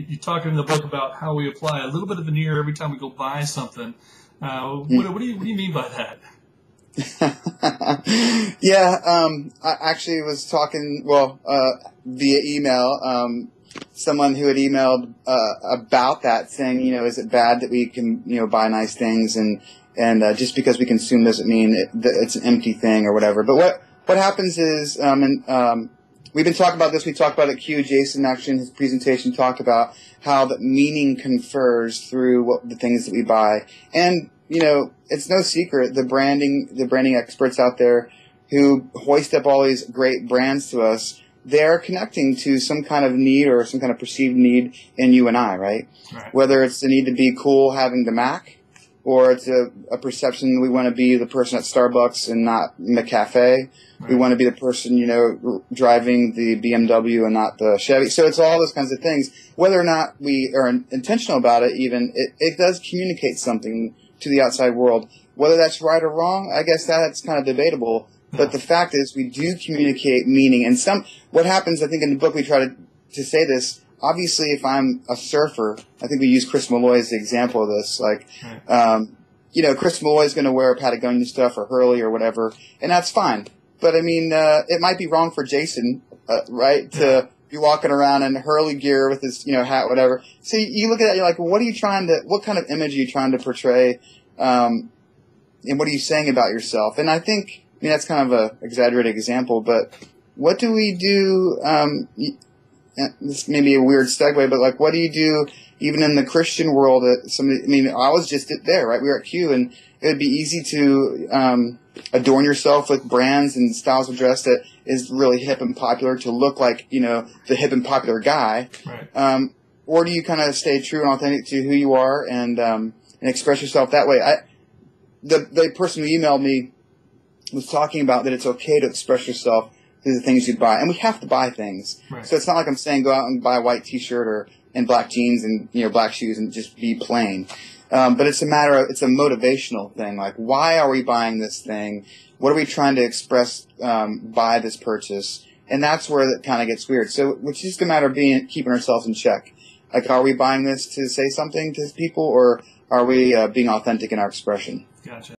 you talk in the book about how we apply a little bit of veneer every time we go buy something. What do you mean by that? Yeah, I actually was talking, via email, someone who had emailed about that, saying, is it bad that we can, buy nice things, and just because we consume doesn't mean that it's an empty thing or whatever. But what happens is, we've been talking about this. We talked about it at Q. Jason actually in his presentation talked about how the meaning confers through the things that we buy, and it's no secret the branding experts out there who hoist up all these great brands to us, they're connecting to some kind of need or some kind of perceived need in you and I, right? Whether it's the need to be cool having the Mac, or it's a perception we want to be the person at Starbucks and not in the cafe. Right. We want to be the person, driving the BMW and not the Chevy. So it's all those kinds of things. Whether or not we are intentional about it, even, it does communicate something to the outside world. Whether that's right or wrong, I guess that's kind of debatable. But the fact is, we do communicate meaning. And what happens, I think in the book we try to say this, obviously if I'm a surfer, I think we use Chris Malloy as the example of this. Like, Chris Malloy is going to wear Patagonia stuff or Hurley or whatever, and that's fine. But I mean, it might be wrong for Jason, right, to be walking around in Hurley gear with his, hat, whatever. So you look at that, you're like, well, what kind of image are you trying to portray? And what are you saying about yourself? And I think, that's kind of a exaggerated example, but what do we do, this may be a weird segue, but what do you do even in the Christian world? I was just there, right? We were at Q, and it would be easy to adorn yourself with brands and styles of dress that is really hip and popular to look like, the hip and popular guy. Right. Or do you kind of stay true and authentic to who you are and express yourself that way? The person who emailed me was talking about that it's okay to express yourself through the things you buy, and we have to buy things. Right. So it's not like I'm saying go out and buy a white T-shirt and black jeans and black shoes and just be plain. But it's a motivational thing. Like, why are we buying this thing? What are we trying to express by this purchase? And that's where it kind of gets weird. So it's just a matter of keeping ourselves in check. Like, are we buying this to say something to people, or are we being authentic in our expression? Gotcha.